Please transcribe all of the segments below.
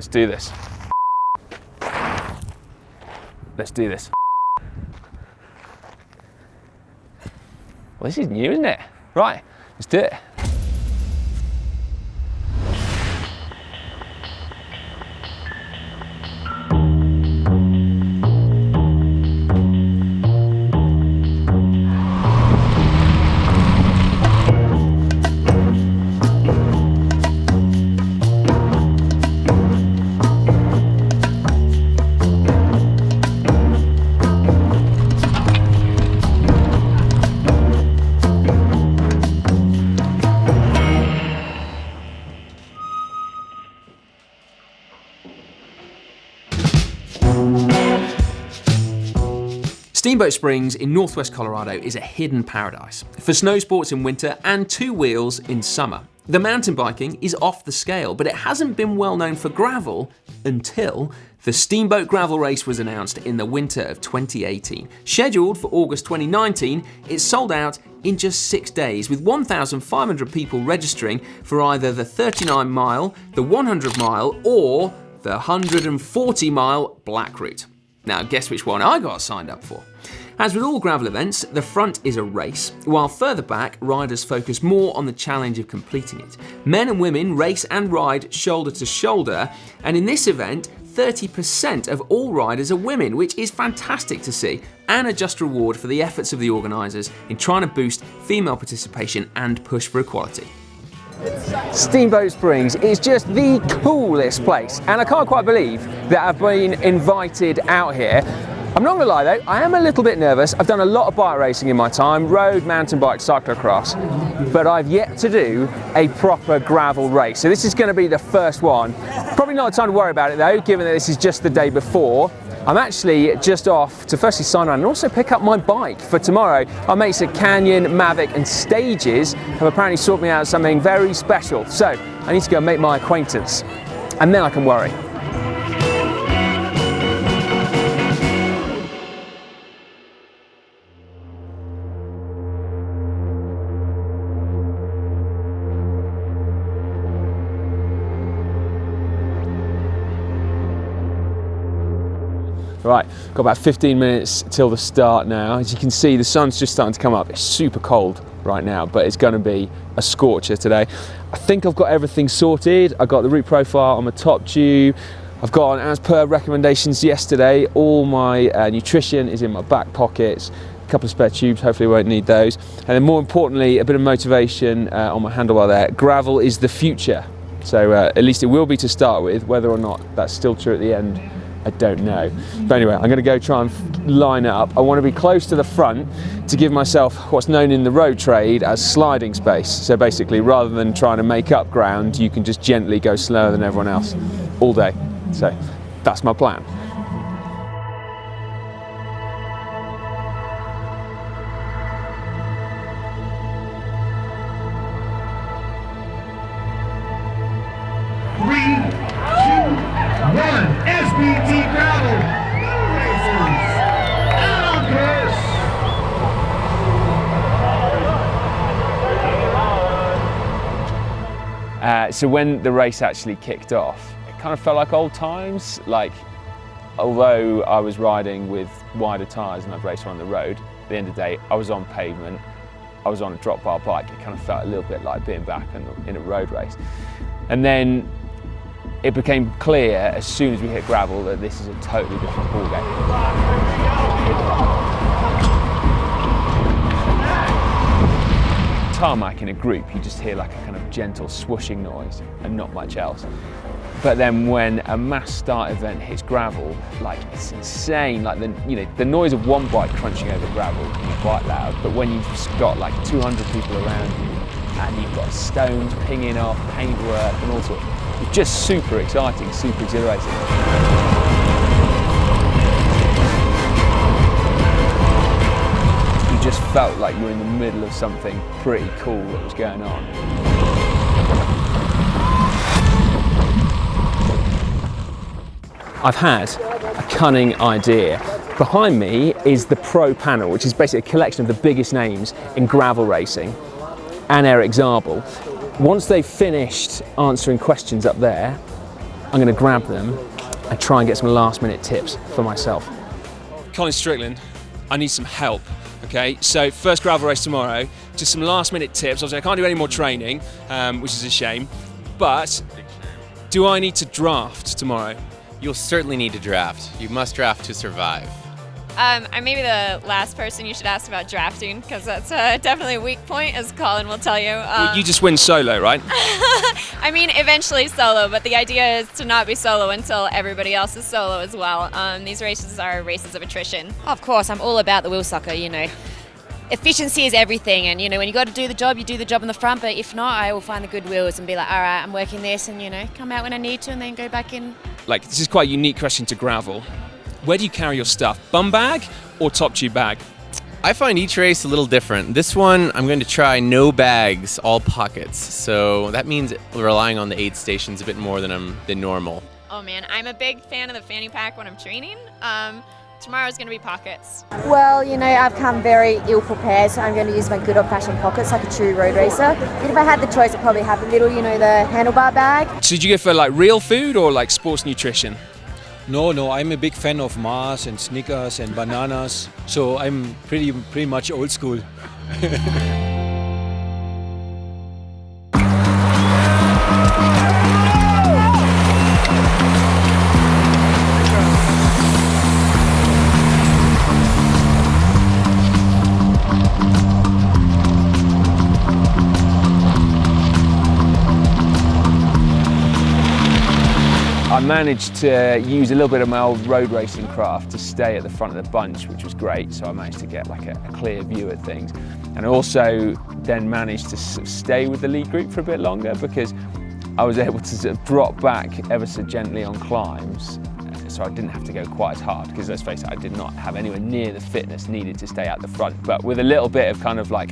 Let's do this. Let's do this. Well, this is new, isn't it? Right, let's do it. Steamboat Springs in northwest Colorado is a hidden paradise for snow sports in winter and two wheels in summer. The mountain biking is off the scale, but it hasn't been well known for gravel until the Steamboat Gravel Race was announced in the winter of 2018. Scheduled for August 2019, it sold out in just 6 days, with 1,500 people registering for either the 39-mile, the 100-mile, or the 140-mile Black Route. Now, guess which one I got signed up for? As with all gravel events, the front is a race, while further back, riders focus more on the challenge of completing it. Men and women race and ride shoulder to shoulder, and in this event, 30% of all riders are women, which is fantastic to see, and a just reward for the efforts of the organisers in trying to boost female participation and push for equality. Steamboat Springs is just the coolest place, and I can't quite believe that I've been invited out here. I'm not gonna lie though, I am a little bit nervous. I've done a lot of bike racing in my time, road, mountain bike, cyclo-cross, but I've yet to do a proper gravel race. So this is gonna be the first one. Probably not time to worry about it though, given that this is just the day before. I'm actually just off to firstly sign on and also pick up my bike for tomorrow. Our mates at Canyon, Mavic and Stages have apparently sorted me out something very special. So I need to go and make my acquaintance, and then I can worry. Right, got about 15 minutes till the start now. As you can see, the sun's just starting to come up. It's super cold right now, but it's going to be a scorcher today. I think I've got everything sorted. I've got the route profile on my top tube. I've got, as per recommendations yesterday, all my nutrition is in my back pockets. A couple of spare tubes, hopefully I won't need those. And then more importantly, a bit of motivation on my handlebar there. Gravel is the future. So at least it will be to start with. Whether or not that's still true at the end, I don't know. But anyway, I'm going to go try and line up. I want to be close to the front to give myself what's known in the road trade as sliding space. So basically, rather than trying to make up ground, you can just gently go slower than everyone else all day. So that's my plan. So when the race actually kicked off, it kind of felt like old times. Like, although I was riding with wider tyres and I'd raced on the road, at the end of the day, I was on pavement, I was on a drop bar bike. It kind of felt a little bit like being back in a road race. And then it became clear as soon as we hit gravel that this is a totally different ballgame. Tarmac in a group, you just hear like a kind of gentle swooshing noise and not much else. But then when a mass start event hits gravel, like it's insane. Like the noise of one bike crunching over gravel can be quite loud. But when you've got like 200 people around you and you've got stones pinging off, paintwork and all sorts, it's just super exciting, super exhilarating. Just felt like you were in the middle of something pretty cool that was going on. I've had a cunning idea. Behind me is the Pro panel, which is basically a collection of the biggest names in gravel racing, and Eric Zabel. Once they've finished answering questions up there, I'm going to grab them and try and get some last minute tips for myself. Colin Strickland, I need some help. Okay, so first gravel race tomorrow, just some last minute tips. Obviously I can't do any more training, which is a shame, but do I need to draft tomorrow? You'll certainly need to draft. You must draft to survive. I may be the last person you should ask about drafting, because that's definitely a weak point, as Colin will tell you. Well, you just win solo, right? I mean, eventually solo, but the idea is to not be solo until everybody else is solo as well. These races are races of attrition. Of course, I'm all about the wheel sucker, you know. Efficiency is everything, and, you know, when you got to do the job, you do the job in the front, but if not, I will find the good wheels and be like, all right, I'm working this, and, you know, come out when I need to and then go back in. Like, this is quite a unique question to gravel. Where do you carry your stuff? Bum bag or top tube bag? I find each race a little different. This one, I'm going to try no bags, all pockets. So that means relying on the aid stations a bit more than normal. Oh man, I'm a big fan of the fanny pack when I'm training. Tomorrow's going to be pockets. Well, you know, I've come very ill prepared, so I'm going to use my good old-fashioned pockets like a true road racer. But if I had the choice, I'd probably have a little, you know, the handlebar bag. So did you go for like real food or like sports nutrition? No, I'm a big fan of Mars and Snickers and bananas, so I'm pretty much old school. I managed to use a little bit of my old road racing craft to stay at the front of the bunch, which was great. So I managed to get like a clear view at things. And I also then managed to sort of stay with the lead group for a bit longer, because I was able to sort of drop back ever so gently on climbs. So I didn't have to go quite as hard, because let's face it, I did not have anywhere near the fitness needed to stay at the front. But with a little bit of kind of like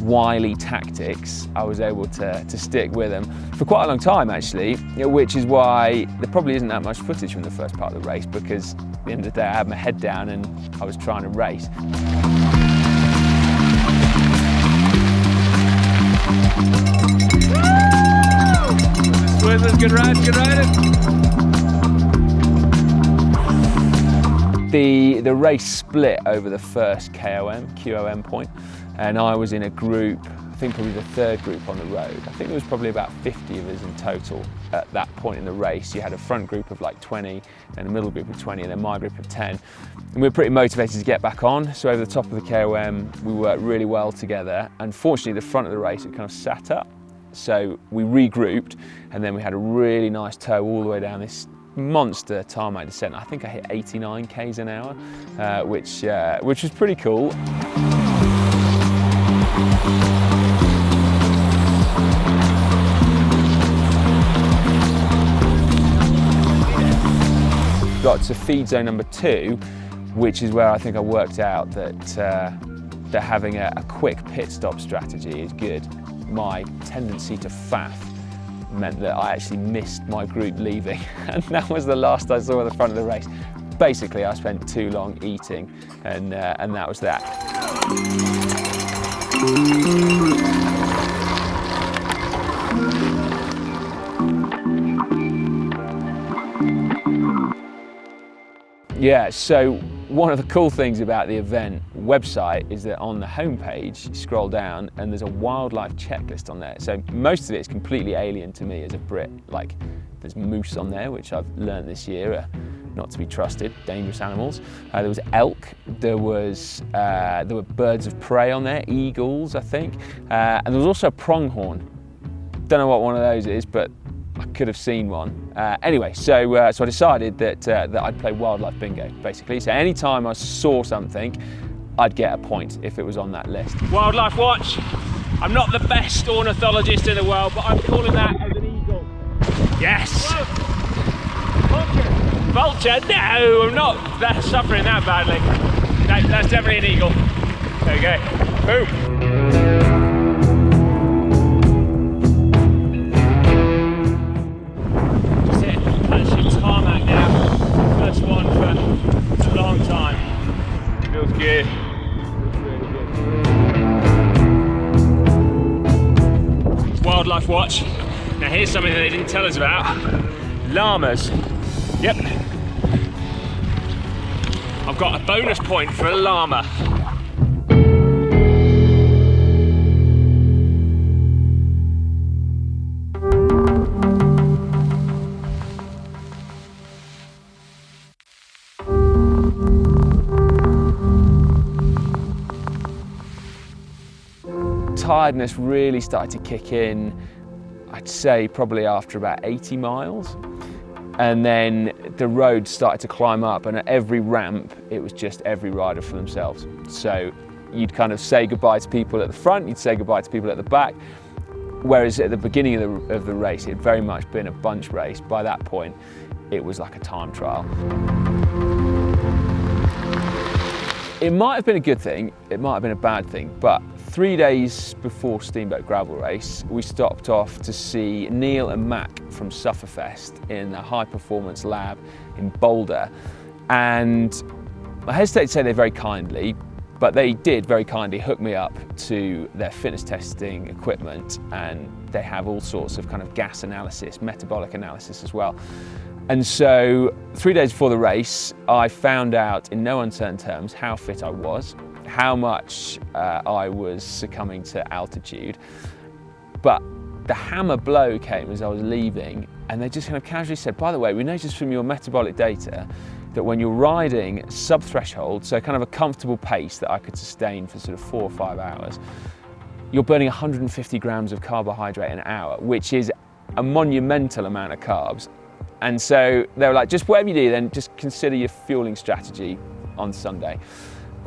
wily tactics, I was able to stick with them for quite a long time actually, which is why there probably isn't that much footage from the first part of the race, because at the end of the day I had my head down and I was trying to race. Good ride, good riding. The race split over the first QOM point, and I was in a group, I think probably the third group on the road. I think there was probably about 50 of us in total at that point in the race. You had a front group of like 20, and a middle group of 20, and then my group of 10. And we were pretty motivated to get back on, so over the top of the KOM, we worked really well together. Unfortunately, the front of the race had kind of sat up, so we regrouped, and then we had a really nice tow all the way down this monster tarmac descent. I think I hit 89 k's an hour, which was pretty cool. Got to feed zone number 2, which is where I think I worked out that having a quick pit stop strategy is good. My tendency to faff meant that I actually missed my group leaving, and that was the last I saw at the front of the race. Basically, I spent too long eating, and that was that. Yeah, so one of the cool things about the event website is that on the homepage, you scroll down and there's a wildlife checklist on there. So most of it is completely alien to me as a Brit. Like, there's moose on there, which I've learned this year are not to be trusted, dangerous animals. There was elk, there were birds of prey on there, eagles, I think, and there was also a pronghorn. Don't know what one of those is, but I could have seen one. Anyway, so I decided that I'd play wildlife bingo, basically. So anytime I saw something, I'd get a point if it was on that list. Wildlife watch. I'm not the best ornithologist in the world, but I'm calling that as an eagle. Yes! Vulture! Vulture? No, I'm not suffering that badly. No, that's definitely an eagle. There we go. Boom! Tarmac now, first one for a long time. Feels good. Feels really good. Wildlife watch. Now here's something that they didn't tell us about. llamas. Yep. I've got a bonus point for a llama. Tiredness really started to kick in, I'd say probably after about 80 miles. And then the road started to climb up, and at every ramp, it was just every rider for themselves. So you'd kind of say goodbye to people at the front, you'd say goodbye to people at the back. Whereas at the beginning of the race, it had very much been a bunch race. By that point, it was like a time trial. It might have been a good thing, it might have been a bad thing, but 3 days before Steamboat gravel race, we stopped off to see Neil and Mac from Sufferfest in a high performance lab in Boulder. And I hesitate to say they very kindly, but they did very kindly hook me up to their fitness testing equipment, and they have all sorts of kind of gas analysis, metabolic analysis as well. And so 3 days before the race, I found out in no uncertain terms how fit I was, how much I was succumbing to altitude. But the hammer blow came as I was leaving, and they just kind of casually said, by the way, we noticed from your metabolic data that when you're riding sub-threshold, so kind of a comfortable pace that I could sustain for sort of 4 or 5 hours, you're burning 150 grams of carbohydrate an hour, which is a monumental amount of carbs. And so they were like, just whatever you do, then just consider your fueling strategy on Sunday.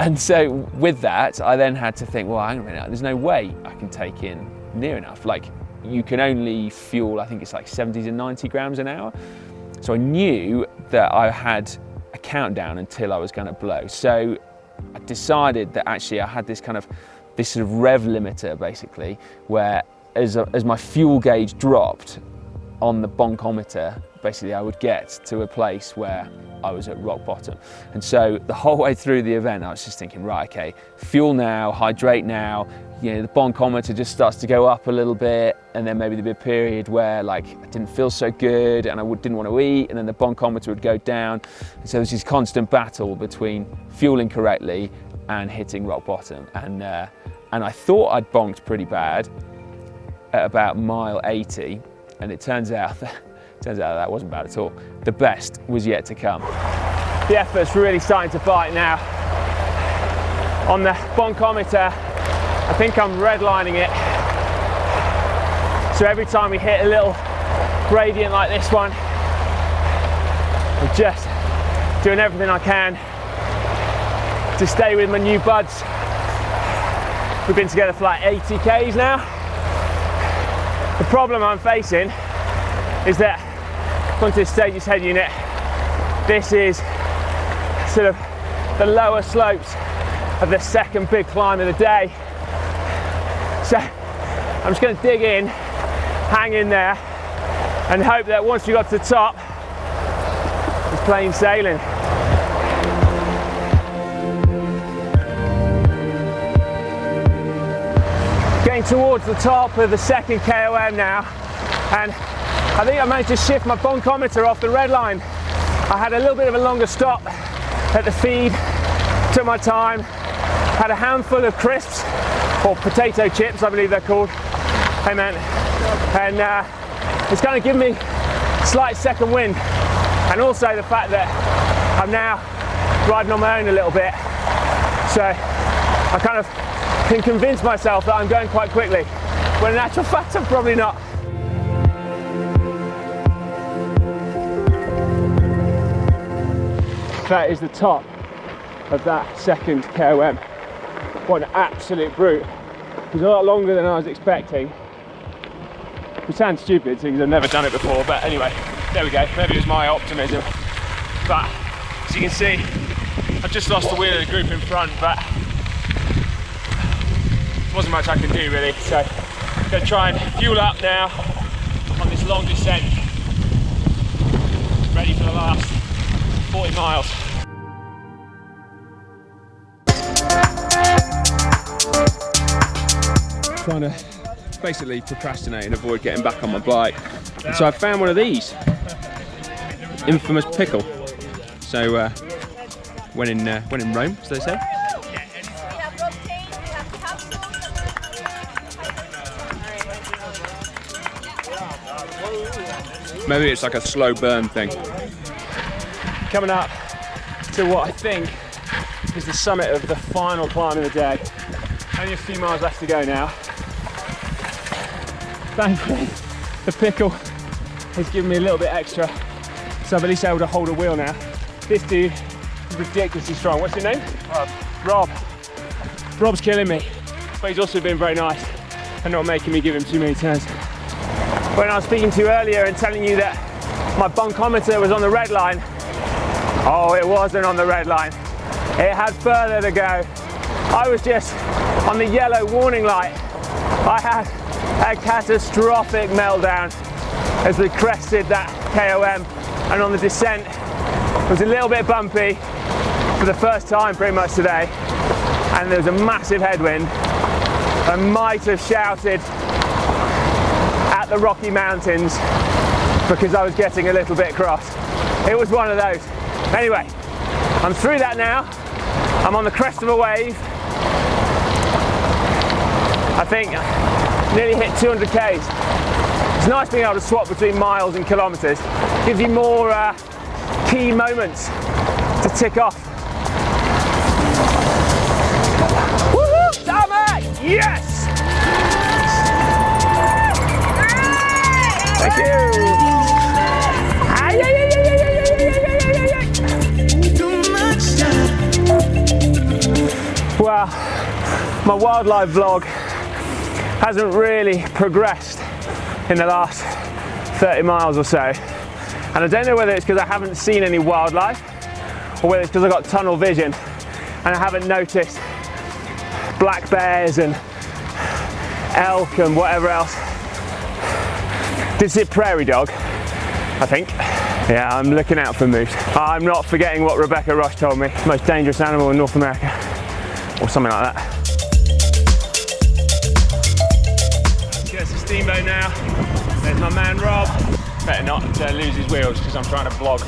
And so with that, I then had to think, well, hang on a minute, there's no way I can take in near enough. Like, you can only fuel, I think it's like 70 to 90 grams an hour. So I knew that I had a countdown until I was going to blow. So I decided that actually I had this sort of rev limiter basically, where as my fuel gauge dropped on the bonkometer, basically I would get to a place where I was at rock bottom. And so the whole way through the event, I was just thinking, right, okay, fuel now, hydrate now, you know, the bonkometer just starts to go up a little bit, and then maybe there'd be a period where like I didn't feel so good and I didn't want to eat, and then the bonkometer would go down. And so there's this constant battle between fueling correctly and hitting rock bottom. And I thought I'd bonked pretty bad at about mile 80, and it turns out that wasn't bad at all. The best was yet to come. The effort's really starting to bite now. On the bonkometer, I think I'm redlining it. So every time we hit a little gradient like this one, I'm just doing everything I can to stay with my new buds. We've been together for like 80 Ks now. The problem I'm facing is that onto this Stages head unit, this is sort of the lower slopes of the second big climb of the day. So I'm just going to dig in, hang in there, and hope that once we got to the top, it's plain sailing. Getting towards the top of the second KOM now, and I think I managed to shift my bonkometer off the red line. I had a little bit of a longer stop at the feed, took my time, had a handful of crisps, or potato chips I believe they're called. Hey man. And it's kind of given me a slight second wind, and also the fact that I'm now riding on my own a little bit. So I kind of can convince myself that I'm going quite quickly, when in actual fact I'm probably not. That is the top of that second KOM. What an absolute brute. It was a lot longer than I was expecting. Which sounds stupid because I've never done it before, but anyway, there we go. Maybe it was my optimism. But as you can see, I've just lost the wheel of the group in front, but there wasn't much I can do really. So I'm going to try and fuel up now on this long descent. Ready for the last 40 miles. Trying to basically procrastinate and avoid getting back on my bike. And so I found one of these. infamous pickle. So when in Rome, as they say. Maybe it's like a slow burn thing. Coming up to what I think is the summit of the final climb of the day. Only a few miles left to go now. Thankfully, the pickle has given me a little bit extra, so I'm at least able to hold a wheel now. This dude is ridiculously strong. What's your name? Rob. Rob's killing me, but he's also been very nice and not making me give him too many turns. When I was speaking to you earlier and telling you that my bunkometer was on the red line, oh, it wasn't on the red line. It had further to go. I was just on the yellow warning light. I had a catastrophic meltdown as we crested that KOM, and on the descent it was a little bit bumpy for the first time pretty much today, and there was a massive headwind. I might have shouted at the Rocky Mountains because I was getting a little bit cross. It was one of those. Anyway, I'm through that now. I'm on the crest of a wave. I think nearly hit 200 Ks. It's nice being able to swap between miles and kilometers. Gives you more key moments to tick off. Woohoo! Damn it! Yes! Thank you! Well, my wildlife vlog hasn't really progressed in the last 30 miles or so, and I don't know whether it's because I haven't seen any wildlife or whether it's because I've got tunnel vision and I haven't noticed black bears and elk and whatever else. Did see a prairie dog, I think. Yeah, I'm looking out for moose. I'm not forgetting what Rebecca Roche told me, most dangerous animal in North America, or something like that. It's a Steamboat now. There's my man Rob. Better not lose his wheels because I'm trying to vlog.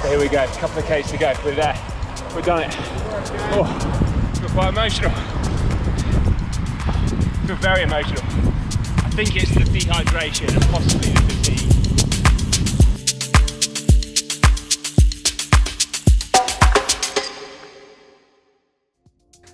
So here we go, a couple of Ks to go. We're there. We've done it. Oh, I feel quite emotional. I feel very emotional. I think it's the dehydration and possibly the fatigue.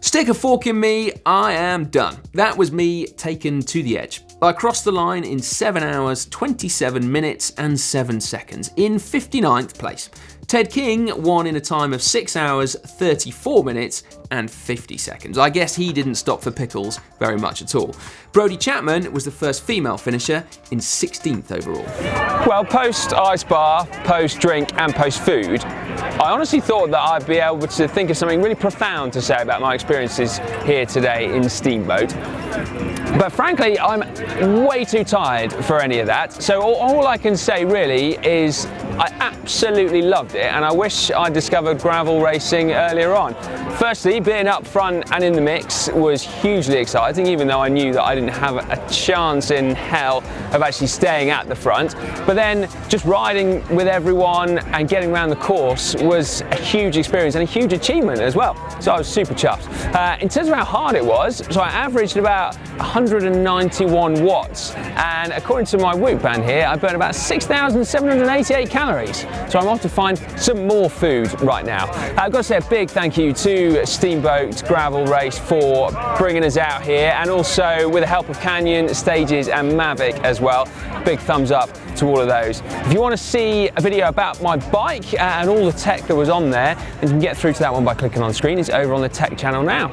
Stick a fork in me, I am done. That was me taken to the edge. I crossed the line in 7 hours, 27 minutes and 7 seconds in 59th place. Ted King won in a time of 6 hours, 34 minutes and 50 seconds. I guess he didn't stop for pickles very much at all. Brodie Chapman was the first female finisher in 16th overall. Well, post ice bar, post drink and post food, I honestly thought that I'd be able to think of something really profound to say about my experiences here today in Steamboat. But frankly, I'm way too tired for any of that. So all I can say really is I absolutely loved it, and I wish I discovered gravel racing earlier on. Firstly, being up front and in the mix was hugely exciting, even though I knew that I didn't have a chance in hell of actually staying at the front. But then just riding with everyone and getting around the course was a huge experience and a huge achievement as well. So I was super chuffed. In terms of how hard it was, so I averaged about 191 watts, and according to my Whoop band here, I burned about 6,788 calories. So I'm off to find some more food right now. I've got to say a big thank you to Steamboat Gravel Race for bringing us out here, and also with the help of Canyon, Stages and Mavic as well. Big thumbs up to all of those. If you want to see a video about my bike and all the tech that was on there, then you can get through to that one by clicking on the screen. It's over on the tech channel now.